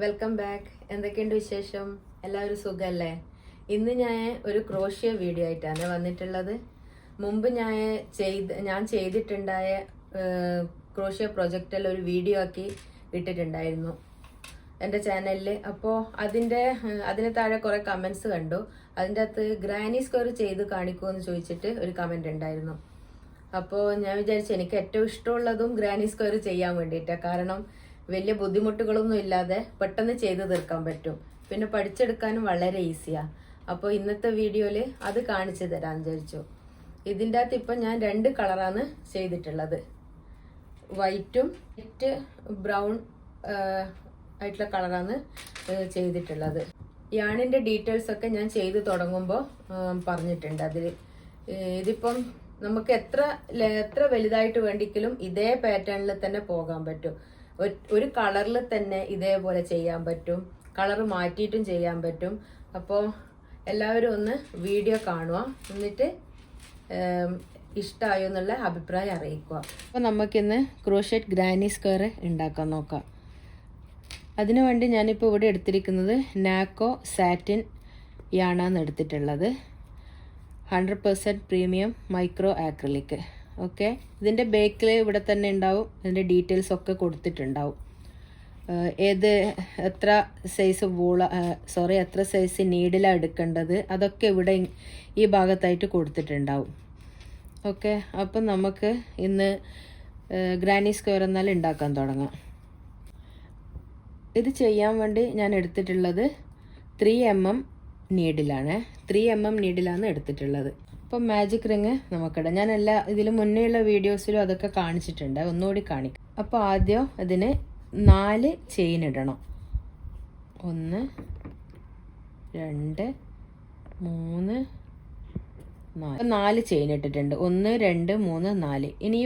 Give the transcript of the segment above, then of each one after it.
Welcome back. എന്തൊക്കെയുണ്ട് വിശേഷം? എല്ലാവരും സുഖല്ലേ? ഇന്ന് ഞാൻ ഒരു ക്രോഷ്യ വീഡിയോ ആയിട്ടാണ് വന്നിട്ടുള്ളത്. മുമ്പ് ഞാൻ ചെയ്തിട്ടുണ്ടായ ക്രോഷ്യ പ്രൊജക്റ്റെല്ലാം ഒരു വീഡിയോ ആക്കി ഇട്ടിട്ടുണ്ടായിരുന്നു എൻ്റെ ചാനലിൽ. അപ്പോൾ അതിന് താഴെ കുറേ കമൻസ് കണ്ടു. അതിൻ്റെ അകത്ത് ഗ്രാനി സ്ക്വയർ ചെയ്ത് കാണിക്കുമെന്ന് ചോദിച്ചിട്ട് ഒരു കമൻറ്റ് ഉണ്ടായിരുന്നു. അപ്പോൾ ഞാൻ വിചാരിച്ചു എനിക്ക് ഏറ്റവും ഇഷ്ടമുള്ളതും ഗ്രാനി സ്ക്വയർ ചെയ്യാൻ വേണ്ടിയിട്ടാണ്. കാരണം വലിയ ബുദ്ധിമുട്ടുകളൊന്നും ഇല്ലാതെ പെട്ടെന്ന് ചെയ്ത് തീർക്കാൻ പറ്റും, പിന്നെ പഠിച്ചെടുക്കാനും വളരെ ഈസിയാണ്. അപ്പോൾ ഇന്നത്തെ വീഡിയോയിൽ അത് കാണിച്ചു തരാമെന്ന് വിചാരിച്ചു. ഇതിൻ്റെ അകത്ത് ഇപ്പം ഞാൻ 2 കളറാണ് ചെയ്തിട്ടുള്ളത്. വൈറ്റും ബ്രൗൺ ആയിട്ടുള്ള കളറാണ് ചെയ്തിട്ടുള്ളത്. യാണിൻ്റെ ഡീറ്റെയിൽസ് ഒക്കെ ഞാൻ ചെയ്ത് തുടങ്ങുമ്പോൾ പറഞ്ഞിട്ടുണ്ട് അതിൽ. ഇതിപ്പം നമുക്ക് എത്ര വലുതായിട്ട് വേണ്ടിക്കലും ഇതേ പാറ്റേണിൽ തന്നെ പോകാൻ പറ്റും. ഒരു കളറിൽ തന്നെ ഇതേപോലെ ചെയ്യാൻ പറ്റും, കളർ മാറ്റിയിട്ടും ചെയ്യാൻ പറ്റും. അപ്പോൾ എല്ലാവരും ഒന്ന് വീഡിയോ കാണുക, എന്നിട്ട് ഇഷ്ടമായോ എന്നുള്ള അഭിപ്രായം അറിയിക്കുക. അപ്പോൾ നമുക്കിന്ന് ക്രോഷറ്റ് ഗ്രാനി സ്ക്വയർ ഉണ്ടാക്കാൻ നോക്കാം. അതിനു വേണ്ടി ഞാനിപ്പോൾ ഇവിടെ എടുത്തിരിക്കുന്നത് നാക്കോ സാറ്റിൻ യാണാന്ന് എടുത്തിട്ടുള്ളത്. 100% പ്രീമിയം മൈക്രോ ആക്രിലിക്. ഓക്കെ, ഇതിൻ്റെ ബേക്കിൽ ഇവിടെ തന്നെ ഉണ്ടാവും, ഇതിൻ്റെ ഡീറ്റെയിൽസ് ഒക്കെ കൊടുത്തിട്ടുണ്ടാവും. എത്ര സൈസ് നീഡിലാണ് എടുക്കേണ്ടത് അതൊക്കെ ഇവിടെ ഈ ഭാഗത്തായിട്ട് കൊടുത്തിട്ടുണ്ടാവും. ഓക്കെ, അപ്പം നമുക്ക് ഇന്ന് ഗ്രാനി സ്ക്വയർ എന്നാൽ ഉണ്ടാക്കാൻ തുടങ്ങാം. ഇത് ചെയ്യാൻ വേണ്ടി ഞാൻ എടുത്തിട്ടുള്ളത് 3mm നീഡിലാണ്. 3mm നീഡിലാണ് എടുത്തിട്ടുള്ളത്. അപ്പം മാജിക് റിങ് നമുക്കിടാം. ഞാൻ ഇതിൽ മുന്നേയുള്ള വീഡിയോസിലും അതൊക്കെ കാണിച്ചിട്ടുണ്ട്, ഒന്നുകൂടി കാണിക്കാം. അപ്പോൾ ആദ്യം അതിന് 4 ചെയിൻ ഇടണം. 1 2 3 4. 4 ചെയിൻ ഇട്ടിട്ടുണ്ട്. 1 2 3 4. ഇനി ഈ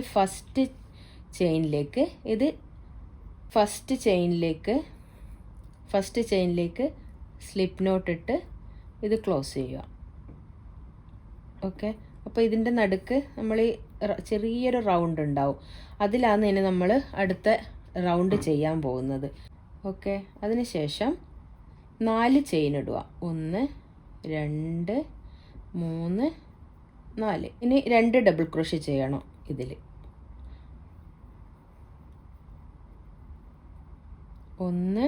ഫസ്റ്റ് ചെയിനിലേക്ക് സ്ലിപ്പ് നോട്ട് ഇട്ട് ഇത് ക്ലോസ് ചെയ്യുക. ഓക്കെ, അപ്പോൾ ഇതിൻ്റെ നടുക്ക് നമ്മൾ ഈ ചെറിയൊരു റൗണ്ട് ഉണ്ടാവും, അതിലാണ് ഇനി നമ്മൾ അടുത്ത റൗണ്ട് ചെയ്യാൻ പോകുന്നത്. ഓക്കെ, അതിനുശേഷം 4 ചെയിൻ ഇടുക. 1 2 3 4. ഇനി 2 ഡബിൾ ക്രോഷ്യ ചെയ്യണം ഇതിൽ. 1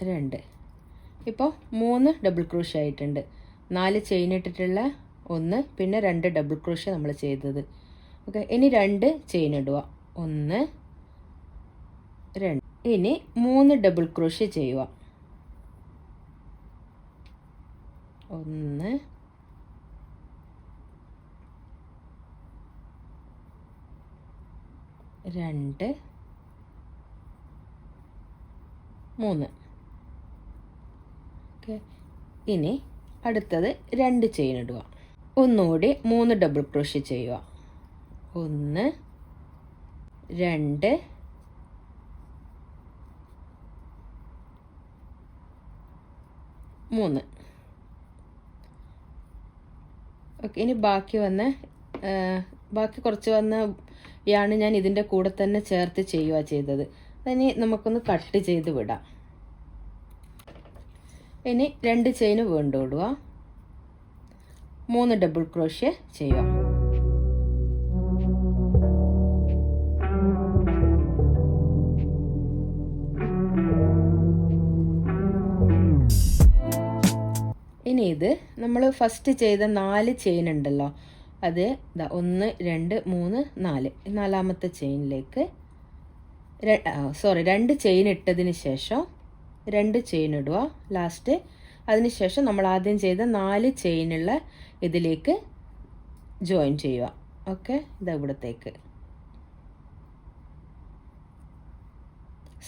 2. ഇപ്പോൾ 3 ഡബിൾ ക്രോഷ്യ ആയിട്ടുണ്ട്. 4 ചെയിൻ ഇട്ടിട്ടുള്ള 1, പിന്നെ 2 ഡബിൾ ക്രോഷ്യ നമ്മൾ ചെയ്തത്. ഓക്കെ, ഇനി 2 ചെയിൻ ഇടുക. 1 2. ഇനി 3 ഡബിൾ ക്രോഷ്യ ചെയ്യുക. 1 2 3. ഓക്കെ, ഇനി അടുത്തത് 2 ചെയിൻ ഇടുക. ഒന്നുകൂടി 3 ഡബിൾ ക്രോഷ്യ ചെയ്യുക. 1 2 3. ഓക്കെ, ഇനി ബാക്കി കുറച്ച് വന്ന യാണ് ഞാൻ ഇതിൻ്റെ കൂടെ തന്നെ ചേർത്ത് ചെയ്യുക ചെയ്തത്. അതിന് നമുക്കൊന്ന് കട്ട് ചെയ്ത് വിടാം. ഇനി 2 ചെയിൻ വീണ്ടും ഇടുക. 3 ഡബിൾ ക്രോഷ്യ ചെയ്യുക. ഇനി ഇത് നമ്മൾ ഫസ്റ്റ് ചെയ്ത 4 ചെയിൻ ഉണ്ടല്ലോ, അത് 1 2 3 4. നാലാമത്തെ ചെയിനിലേക്ക് 2 ചെയിൻ ഇട്ടതിന് ശേഷം 2 ചെയിൻ ഇടുക ലാസ്റ്റ്. അതിനുശേഷം നമ്മൾ ആദ്യം ചെയ്ത 4 ചെയിനുള്ള ഇതിലേക്ക് ജോയിൻ ചെയ്യുക. ഓക്കെ, ഇവിടത്തേക്ക്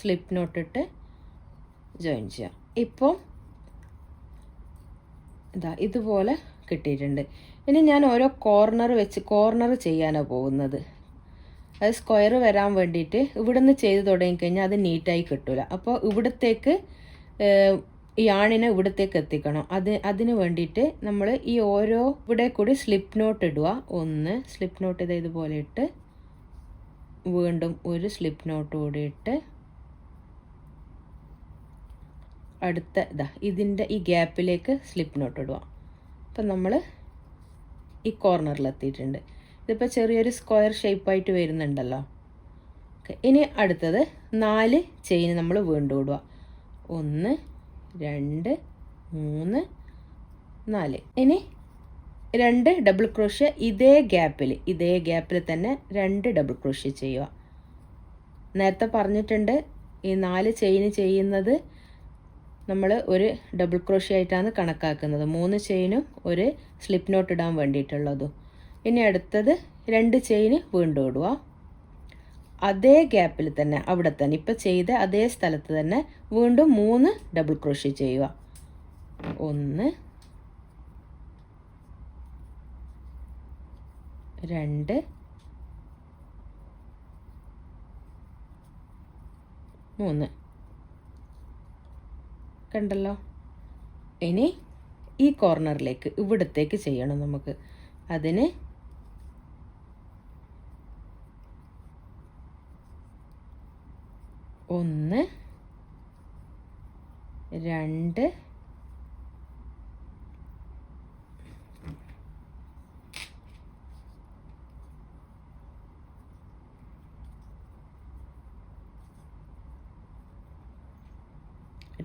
സ്ലിപ്പ് നോട്ട് ഇട്ട് ജോയിൻ ചെയ്യാം. ഇപ്പോൾ ഇതുപോലെ കിട്ടിയിട്ടുണ്ട്. ഇനി ഞാൻ ഓരോ കോർണർ ചെയ്യാനാണ് പോകുന്നത്. അത് സ്ക്വയർ വരാൻ വേണ്ടിയിട്ട് ഇവിടുന്ന് ചെയ്ത് തുടങ്ങിക്കഴിഞ്ഞാൽ അത് നീറ്റായി കിട്ടില്ല. അപ്പോൾ ഇവിടത്തേക്ക് യാണിനെ ഇവിടത്തേക്ക് എത്തിക്കണം. അതിന് വേണ്ടിയിട്ട് നമ്മൾ ഈ ഓരോ ഇവിടെ കൂടി സ്ലിപ്പ് നോട്ട് ഇടുക. ഒന്ന് സ്ലിപ്പ് നോട്ട് ഇതുപോലെ ഇട്ട് വീണ്ടും ഒരു സ്ലിപ്പ് നോട്ട് കൂടി ഇട്ട് അടുത്ത ഇതിൻ്റെ ഈ ഗ്യാപ്പിലേക്ക് സ്ലിപ്പ് നോട്ട് ഇടുക. അപ്പം നമ്മൾ ഈ കോർണറിലെത്തിയിട്ടുണ്ട്. ഇതിപ്പോൾ ചെറിയൊരു സ്ക്വയർ ഷേപ്പായിട്ട് വരുന്നുണ്ടല്ലോ. ഓക്കെ, ഇനി അടുത്തത് 4 ചെയിൻ നമ്മൾ വീണ്ടും ഇടുക. 1 2 3 4. ഇനി 2 ഡബിൾ ക്രോഷ്യ ഇതേ ഗ്യാപ്പിൽ തന്നെ 2 ഡബിൾ ക്രോഷ്യ ചെയ്യുക. നേരത്തെ പറഞ്ഞിട്ടുണ്ട് ഈ 4 ചെയിൻ ചെയ്യുന്നത് നമ്മൾ ഒരു ഡബിൾ ക്രോഷ്യ ആയിട്ടാണ് കണക്കാക്കുന്നത്. 3 ചെയിനും ഒരു സ്ലിപ്പ് നോട്ട് ഇടാൻ വേണ്ടിയിട്ടുള്ളതും. ഇനി അടുത്തത് 2 ചെയിൻ വീണ്ടും ഇടുക. അതേ ഗ്യാപ്പിൽ തന്നെ അവിടെ തന്നെ ഇപ്പം ചെയ്ത അതേ സ്ഥലത്ത് തന്നെ വീണ്ടും 3 ഡബിൾ ക്രോഷ്യ ചെയ്യുക. 1 2 3. കണ്ടല്ലോ. ഇനി ഈ കോർണറിലേക്ക് ഇവിടത്തേക്ക് ചെയ്യണം നമുക്ക്. അതിന് 1 2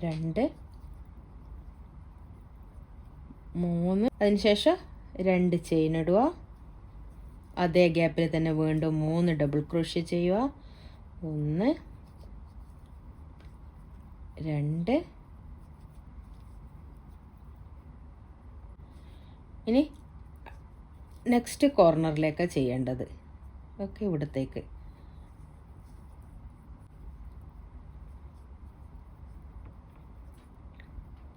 2 3. അതിനുശേഷം 2 ചെയിൻ ഇടുക. അതേ ഗ്യാപ്പിൽ തന്നെ വീണ്ടും 3 ഡബിൾ ക്രോഷ്യ ചെയ്യുക. 1 2. ഇനി നെക്സ്റ്റ് കോർണറിലേക്കാണ് ചെയ്യേണ്ടത്. ഓക്കെ, ഇവിടത്തേക്ക്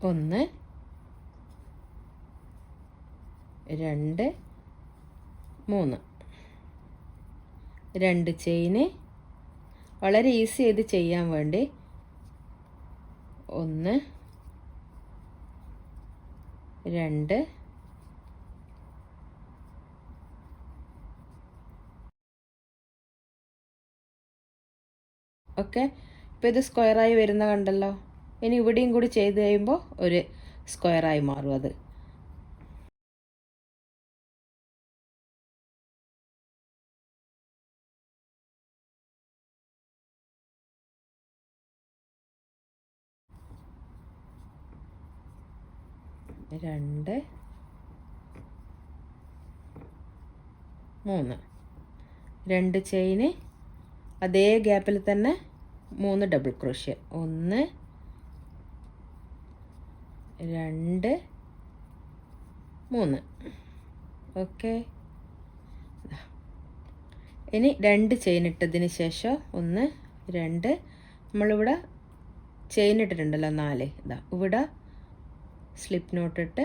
1 2 3. 2 ചെയിന് വളരെ ഈസി ആയിട്ട് ചെയ്യാൻ വേണ്ടി 1 2 ഓക്കെ. ഇപ്പോൾ ഇത് സ്ക്വയറായി വരുന്ന കണ്ടല്ലോ. ഇനി ഇവിടെയും കൂടി ചെയ്ത് കഴിയുമ്പോൾ ഒരു സ്ക്വയറായി മാറും അത്. രണ്ട് 3. 2 ചെയിന് അതേ ഗ്യാപ്പിൽ തന്നെ 3 ഡബിൾ ക്രോഷ്യ. 1 2 3. ഓക്കെ. ഇനി 2 ചെയിൻ ഇട്ടതിന് ശേഷം 1 2 നമ്മളിവിടെ ചെയിൻ ഇട്ടിട്ടുണ്ടല്ലോ 4. ഇവിടെ സ്ലിപ്പ് നോട്ട് ഇട്ട്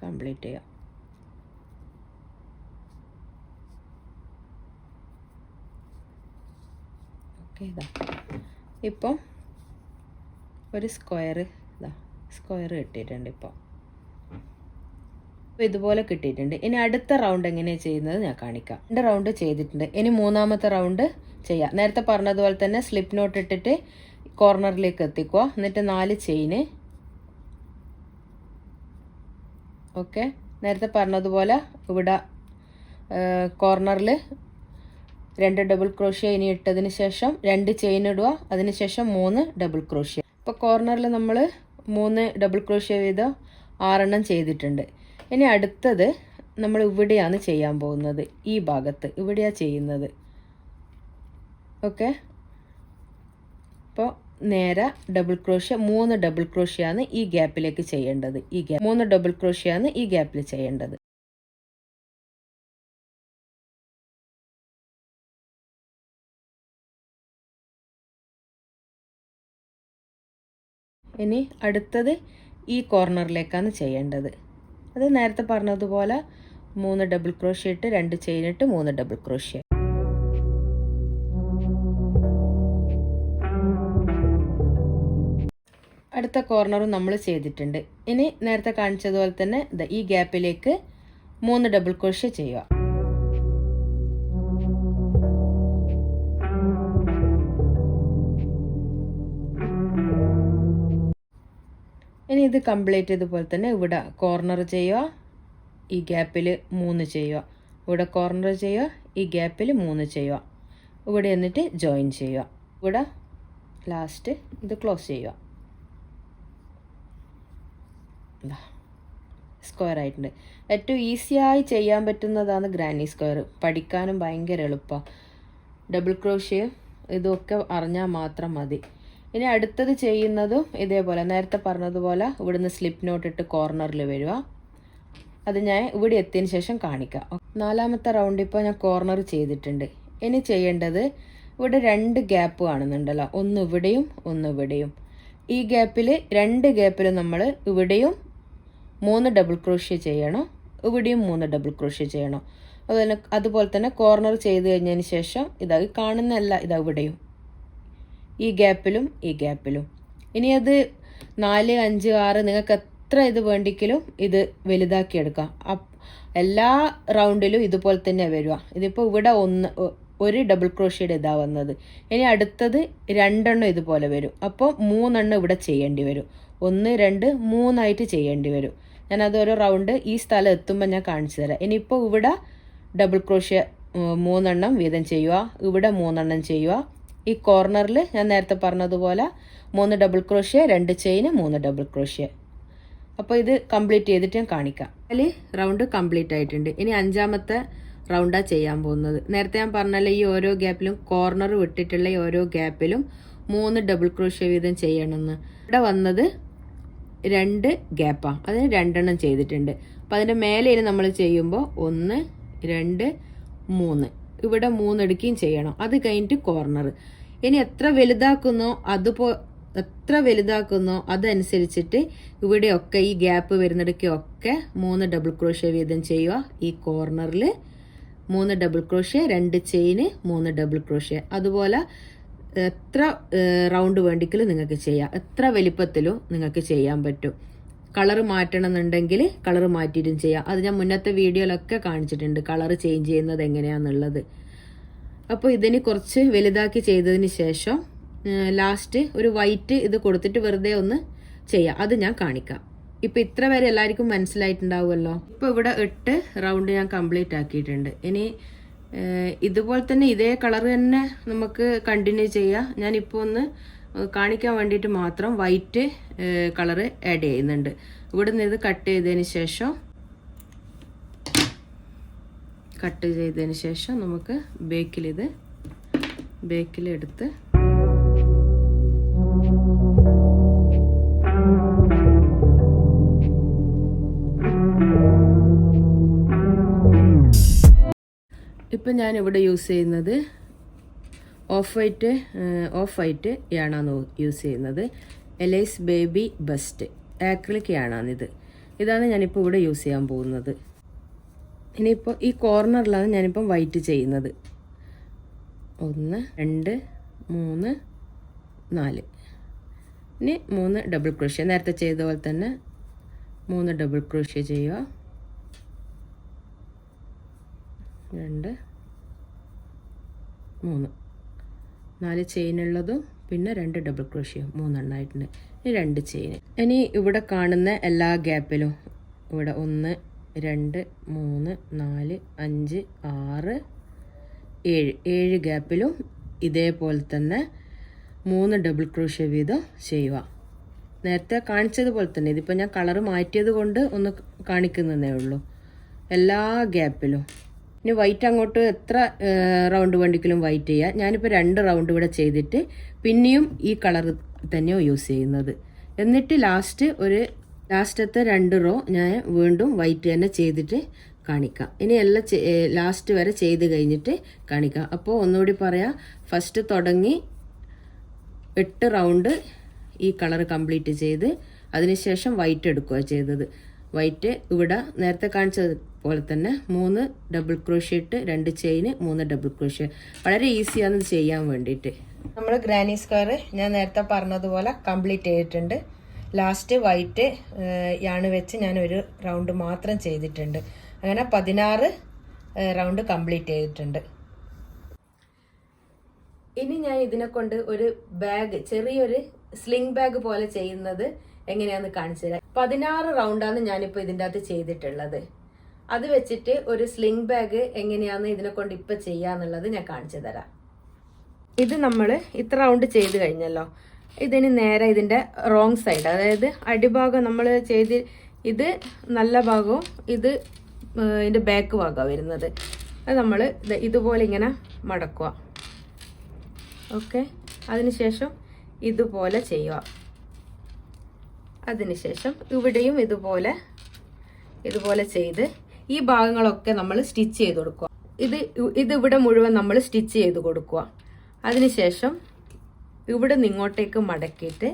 കംപ്ലീറ്റ് ചെയ്യാം. ഓക്കെ, ഇപ്പം ഒരു സ്ക്വയർ കിട്ടിയിട്ടുണ്ട്. ഇപ്പോൾ ഇതുപോലെ കിട്ടിയിട്ടുണ്ട്. ഇനി അടുത്ത റൗണ്ട് എങ്ങനെയാണ് ചെയ്യുന്നത് ഞാൻ കാണിക്കാം. 2 റൗണ്ട് ചെയ്തിട്ടുണ്ട്. ഇനി 3ാമത്തെ റൗണ്ട് ചെയ്യാം. നേരത്തെ പറഞ്ഞതുപോലെ തന്നെ സ്ലിപ്പ് നോട്ട് ഇട്ടിട്ട് കോർണറിലേക്ക് എത്തിക്കുക. എന്നിട്ട് 4 ചെയിന്. ഓക്കെ, നേരത്തെ പറഞ്ഞതുപോലെ ഇവിടെ കോർണറിൽ 2 ഡബിൾ ക്രോഷ്യ ഇനി ഇട്ടതിന് ശേഷം 2 ചെയിൻ ഇടുക. അതിനുശേഷം 3 ഡബിൾ ക്രോഷ്യ. ഇപ്പോൾ കോർണറിൽ നമ്മൾ 3 ഡബിൾ ക്രോഷ്യ വീതം 6 ചെയ്തിട്ടുണ്ട്. ഇനി അടുത്തത് നമ്മൾ ഇവിടെയാണ് ചെയ്യാൻ പോകുന്നത്. ഈ ഭാഗത്ത് ഇവിടെയാണ് ചെയ്യുന്നത്. ഓക്കെ, അപ്പോൾ നേരെ ഡബിൾ ക്രോഷ്യ 3 ഡബിൾ ക്രോഷ്യാണ് ഈ ഗ്യാപ്പിലേക്ക് ചെയ്യേണ്ടത്. 3 ഡബിൾ ക്രോഷ്യാണ് ഈ ഗ്യാപ്പിൽ ചെയ്യേണ്ടത്. ഇനി അടുത്തത് ഈ കോർണറിലേക്കാണ് ചെയ്യേണ്ടത്. അത് നേരത്തെ പറഞ്ഞതുപോലെ 3 ഡബിൾ ക്രോഷ്യ ഇട്ട് 2 ചെയിൻ ഇട്ട് 3 ഡബിൾ ക്രോഷ്യ. അടുത്ത കോർണറും നമ്മൾ ചെയ്തിട്ടുണ്ട്. ഇനി നേരത്തെ കാണിച്ചതുപോലെ തന്നെ ഈ ഗ്യാപ്പിലേക്ക് 3 ഡബിൾ ക്രോഷ്യ ചെയ്യുക. ഇനി ഇത് കംപ്ലീറ്റ് ചെയ്തതുപോലെ തന്നെ ഇവിടെ കോർണർ ചെയ്യുക, ഈ ഗ്യാപ്പിൽ 3 ചെയ്യുക, ഇവിടെ കോർണർ ചെയ്യുക, ഈ ഗ്യാപ്പിൽ 3 ചെയ്യുക, ഇവിടെ എന്നിട്ട് ജോയിൻ ചെയ്യുക, ഇവിടെ ലാസ്റ്റ് ഇത് ക്ലോസ് ചെയ്യുക. സ്ക്വയർ ആയിട്ടുണ്ട്. ഏറ്റവും ഈസിയായി ചെയ്യാൻ പറ്റുന്നതാണ് ഗ്രാനി സ്ക്വയർ. പഠിക്കാനും ഭയങ്കര എളുപ്പമാണ്. ഡബിൾ ക്രോഷ്യ ഇതൊക്കെ അറിഞ്ഞാൽ മാത്രം മതി. ഇനി അടുത്തത് ചെയ്യുന്നതും ഇതേപോലെ നേരത്തെ പറഞ്ഞതുപോലെ ഇവിടുന്ന് സ്ലിപ്പ് നോട്ട് ഇട്ട് കോർണറിൽ വരിക. അത് ഞാൻ ഇവിടെ എത്തിയതിന് ശേഷം കാണിക്കാം. 4ാമത്തെ റൗണ്ട് ഇപ്പോൾ ഞാൻ കോർണർ ചെയ്തിട്ടുണ്ട്. ഇനി ചെയ്യേണ്ടത് ഇവിടെ 2 ഗ്യാപ്പ് കാണുന്നുണ്ടല്ലോ, ഒന്ന് ഇവിടെയും ഒന്ന് ഇവിടെയും. ഈ ഗ്യാപ്പിൽ 2 ഗ്യാപ്പിൽ നമ്മൾ ഇവിടെയും 3 ഡബിൾ ക്രോഷ്യ ചെയ്യണം, ഇവിടെയും 3 ഡബിൾ ക്രോഷ്യ ചെയ്യണം. അതുപോലെ തന്നെ കോർണർ ചെയ്ത് കഴിഞ്ഞതിന് ശേഷം ഇതാ കാണുന്നതല്ല, ഇതാ ഇവിടെയും ഈ ഗ്യാപ്പിലും ഈ ഗ്യാപ്പിലും. ഇനി അത് 4, 5, 6 നിങ്ങൾക്ക് എത്ര ഇത് വേണ്ടിക്കലും ഇത് വലുതാക്കിയെടുക്കാം. എല്ലാ റൗണ്ടിലും ഇതുപോലെ തന്നെ വരിക. ഇതിപ്പോൾ ഇവിടെ ഒരു ഡബിൾ ക്രോഷ്യയുടെ ഇതാ വന്നത്. ഇനി അടുത്തത് 2 എണ്ണം ഇതുപോലെ വരും. അപ്പോൾ 3 എണ്ണം ഇവിടെ ചെയ്യേണ്ടി വരും. 1, 2, 3 ആയിട്ട് ചെയ്യേണ്ടി വരും. ഞാൻ അതൊരു റൗണ്ട് ഈ സ്ഥലം എത്തുമ്പോൾ ഞാൻ കാണിച്ചു തരാം. ഇനിയിപ്പോൾ ഇവിടെ ഡബിൾ ക്രോഷ്യ 3 എണ്ണം വീതം ചെയ്യുക, ഇവിടെ 3 എണ്ണം ചെയ്യുക. ഈ കോർണറിൽ ഞാൻ നേരത്തെ പറഞ്ഞതുപോലെ 3 ഡബിൾ ക്രോഷ്യ, 2 ചെയിന്, 3 ഡബിൾ ക്രോഷ്യ. അപ്പോൾ ഇത് കംപ്ലീറ്റ് ചെയ്തിട്ട് ഞാൻ കാണിക്കാം. അതിൽ റൗണ്ട് കംപ്ലീറ്റ് ആയിട്ടുണ്ട്. ഇനി 5ാമത്തെ റൗണ്ടാണ് ചെയ്യാൻ പോകുന്നത്. നേരത്തെ ഞാൻ പറഞ്ഞല്ലോ ഈ ഓരോ ഗ്യാപ്പിലും കോർണർ വിട്ടിട്ടുള്ള ഈ ഓരോ ഗ്യാപ്പിലും 3 ഡബിൾ ക്രോഷ്യ വീതം ചെയ്യണമെന്ന്. ഇവിടെ വന്നത് 2 ഗ്യാപ്പാണ്, അതിന് 2 എണ്ണം ചെയ്തിട്ടുണ്ട്. അപ്പം അതിൻ്റെ മേലെ ഇനി നമ്മൾ ചെയ്യുമ്പോൾ 1, 2, 3 ഇവിടെ 3 എടുക്കുകയും ചെയ്യണം. അത് കഴിഞ്ഞിട്ട് കോർണർ. ഇനി എത്ര വലുതാക്കുന്നോ അതനുസരിച്ചിട്ട് ഇവിടെയൊക്കെ ഈ ഗ്യാപ്പ് വരുന്നിടയ്ക്കൊക്കെ 3 ഡബിൾ ക്രോഷ്യ വീതം ചെയ്യുക. ഈ കോർണറിൽ 3 ഡബിൾ ക്രോഷ്യ, 2 ചെയിന്, 3 ഡബിൾ ക്രോഷ്യ. അതുപോലെ എത്ര റൗണ്ട് വേണ്ടിക്കലും നിങ്ങൾക്ക് ചെയ്യാം, എത്ര വലിപ്പത്തിലും നിങ്ങൾക്ക് ചെയ്യാൻ പറ്റും. കളർ മാറ്റണമെന്നുണ്ടെങ്കിൽ കളർ മാറ്റിയിട്ടും ചെയ്യാം. അത് ഞാൻ മുന്നത്തെ വീഡിയോയിലൊക്കെ കാണിച്ചിട്ടുണ്ട്, കളർ ചേഞ്ച് ചെയ്യുന്നത് എങ്ങനെയാണെന്നുള്ളത്. അപ്പോൾ ഇതിന് കുറച്ച് വലുതാക്കി ചെയ്തതിന് ശേഷം ലാസ്റ്റ് ഒരു വൈറ്റ് ഇത് കൊടുത്തിട്ട് വെറുതെ ഒന്ന് ചെയ്യാം. അത് ഞാൻ കാണിക്കാം. ഇപ്പം ഇത്ര വരെ എല്ലാവർക്കും മനസ്സിലായിട്ടുണ്ടാവുമല്ലോ. ഇപ്പോൾ ഇവിടെ 8 റൗണ്ട് ഞാൻ കംപ്ലീറ്റ് ആക്കിയിട്ടുണ്ട്. ഇനി ഇതുപോലെ തന്നെ ഇതേ കളർ തന്നെ നമുക്ക് കണ്ടിന്യൂ ചെയ്യാം. ഞാനിപ്പോൾ ഒന്ന് കാണിക്കാൻ വേണ്ടിയിട്ട് മാത്രം വൈറ്റ് കളറ് ആഡ് ചെയ്യുന്നുണ്ട്. ഇവിടെ നിന്ന് ഇത് കട്ട് ചെയ്തതിന് ശേഷം നമുക്ക് ബേക്കിലെടുത്ത് ഇപ്പം ഞാനിവിടെ യൂസ് ചെയ്യുന്നത് ഓഫ് വൈറ്റ് യാണാണ് യൂസ് ചെയ്യുന്നത്. എലൈസ് ബേബി ബെസ്റ്റ് ആക്രിലിക് യാണാണിത്. ഇതാണ് ഞാനിപ്പോൾ ഇവിടെ യൂസ് ചെയ്യാൻ പോകുന്നത്. ഇനിയിപ്പോൾ ഈ കോർണറിലാണ് ഞാനിപ്പം വൈറ്റ് ചെയ്യുന്നത്. 1, 2, 3, 4. ഇനി 3 ഡബിൾ ക്രോഷ്യ നേരത്തെ ചെയ്ത പോലെ തന്നെ 3 ഡബിൾ ക്രോഷ്യ ചെയ്യുക. 2, 3, 4 ചെയിനുള്ളതും പിന്നെ 2 ഡബിൾ ക്രോഷ്യ 3 എണ്ണമായിട്ടുണ്ട്. ഇനി 2 ചെയിൻ. ഇനി ഇവിടെ കാണുന്ന എല്ലാ ഗ്യാപ്പിലും ഇവിടെ 1, 2, 3, 4, 5, 6, 7 ഗ്യാപ്പിലും ഇതേപോലെ തന്നെ 3 ഡബിൾ ക്രോഷ്യ വീതം ചെയ്യുക. നേരത്തെ കാണിച്ചതുപോലെ തന്നെ. ഇതിപ്പോൾ ഞാൻ കളർ മാറ്റിയത് കൊണ്ട് ഒന്ന് കാണിക്കുന്നതേ ഉള്ളൂ. എല്ലാ ഗ്യാപ്പിലും. ഇനി വൈറ്റ് അങ്ങോട്ട് എത്ര റൗണ്ട് വേണ്ടിക്കലും വൈറ്റ് ചെയ്യുക. ഞാനിപ്പോൾ 2 റൗണ്ട് ഇവിടെ ചെയ്തിട്ട് പിന്നെയും ഈ കളർ തന്നെയാണ് യൂസ് ചെയ്യുന്നത്. എന്നിട്ട് ലാസ്റ്റത്തെ 2 റോ ഞാൻ വീണ്ടും വൈറ്റ് തന്നെ ചെയ്തിട്ട് കാണിക്കാം. ഇനി എല്ലാം ലാസ്റ്റ് വരെ ചെയ്ത് കഴിഞ്ഞിട്ട് കാണിക്കാം. അപ്പോൾ ഒന്നുകൂടി പറയാം. ഫസ്റ്റ് തുടങ്ങി 8 റൗണ്ട് ഈ കളർ കംപ്ലീറ്റ് ചെയ്ത് അതിനുശേഷം വൈറ്റ് എടുക്കുക ചെയ്തത്. വൈറ്റ് ഇവിടെ നേരത്തെ കാണിച്ചത് പോലെ തന്നെ 3 ഡബിൾ ക്രോഷ്യ ഇട്ട് 2 ചെയിന് 3 ഡബിൾ ക്രോഷ്യ. വളരെ ഈസിയാണ് ഇത് ചെയ്യാൻ വേണ്ടിയിട്ട്. നമ്മൾ ഗ്രാനി സ്ക്വയർ ഞാൻ നേരത്തെ പറഞ്ഞതുപോലെ കംപ്ലീറ്റ് ചെയ്തിട്ടുണ്ട്. ലാസ്റ്റ് വൈറ്റ് യാണ് വെച്ച് ഞാൻ ഒരു റൗണ്ട് മാത്രം ചെയ്തിട്ടുണ്ട്. അങ്ങനെ 16 റൗണ്ട് കംപ്ലീറ്റ് ചെയ്തിട്ടുണ്ട്. ഇനി ഞാൻ ഇതിനെ കൊണ്ട് ഒരു ബാഗ്, ചെറിയൊരു സ്ലിംഗ് ബാഗ് പോലെ ചെയ്യുന്നത് എങ്ങനെയാന്ന് കാണിച്ചു തരാം. 16 റൗണ്ടാണ് ഞാനിപ്പോൾ ഇതിൻ്റെ അകത്ത് ചെയ്തിട്ടുള്ളത്. അത് വെച്ചിട്ട് ഒരു സ്ലിംഗ് ബാഗ് എങ്ങനെയാന്ന് ഇതിനെ കൊണ്ട് ഇപ്പൊ ചെയ്യാന്നുള്ളത് ഞാൻ കാണിച്ചു തരാം. ഇത് നമ്മൾ ഇത്ര റൗണ്ട് ചെയ്ത് കഴിഞ്ഞല്ലോ. ഇതിന് നേരെ ഇതിന്റെ റോങ് സൈഡ്, അതായത് അടിഭാഗം നമ്മൾ ചെയ്ത് ഇത് നല്ല ഭാഗവും ഇത് ഇതിന്റെ ബാക്ക് ഭാഗമാണ് വരുന്നത്. അത് നമ്മൾ ഇതുപോലെ ഇങ്ങനെ മടക്കുക. ഓക്കെ, അതിനുശേഷം ഇതുപോലെ ചെയ്യുക. അതിനുശേഷം ഇവിടെയും ഇതുപോലെ ചെയ്ത് ഈ ഭാഗങ്ങളൊക്കെ നമ്മൾ സ്റ്റിച്ച് ചെയ്ത് കൊടുക്കുക. ഇതിവിടെ മുഴുവൻ നമ്മൾ സ്റ്റിച്ച് ചെയ്ത് കൊടുക്കുക. അതിനുശേഷം ഇവിടെ നിന്ന് ഇങ്ങോട്ടേക്ക് മടക്കിയിട്ട്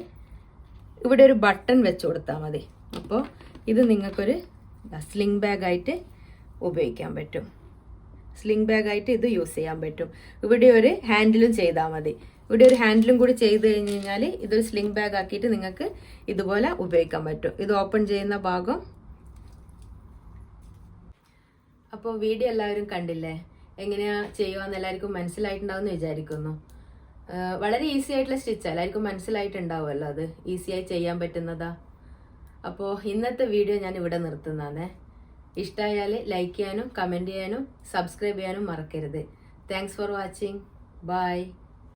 ഇവിടെ ഒരു ബട്ടൺ വെച്ച് കൊടുത്താൽ മതി. അപ്പോൾ ഇത് നിങ്ങൾക്കൊരു സ്ലിംഗ് ബാഗായിട്ട് ഉപയോഗിക്കാൻ പറ്റും. സ്ലിംഗ് ബാഗായിട്ട് ഇത് യൂസ് ചെയ്യാൻ പറ്റും. ഇവിടെ ഒരു ഹാൻഡിലും ചെയ്താൽ മതി. ഇവിടെ ഒരു ഹാൻഡിലും കൂടി ചെയ്ത് കഴിഞ്ഞ് കഴിഞ്ഞാൽ ഇതൊരു സ്ലിംഗ് ബാഗ് ആക്കിയിട്ട് നിങ്ങൾക്ക് ഇതുപോലെ ഉപയോഗിക്കാൻ പറ്റും. ഇത് ഓപ്പൺ ചെയ്യുന്ന ഭാഗം. അപ്പോൾ വീഡിയോ എല്ലാവരും കണ്ടില്ലേ? എങ്ങനെയാ ചെയ്യുവാന്ന് എല്ലാവർക്കും മനസ്സിലായിട്ടുണ്ടാവും എന്ന് വിചാരിക്കുന്നു. വളരെ ഈസി ആയിട്ടുള്ള സ്റ്റിച്ച് എല്ലാവർക്കും മനസ്സിലായിട്ടുണ്ടാവുമല്ലോ. അത് ഈസിയായി ചെയ്യാൻ പറ്റുന്നതാ. അപ്പോൾ ഇന്നത്തെ വീഡിയോ ഞാൻ ഇവിടെ നിർത്തുന്നതാണ്. ഇഷ്ടമായാൽ ലൈക്ക് ചെയ്യാനും കമൻറ്റ് ചെയ്യാനും സബ്സ്ക്രൈബ് ചെയ്യാനും മറക്കരുത്. Thanks for watching. ബൈ.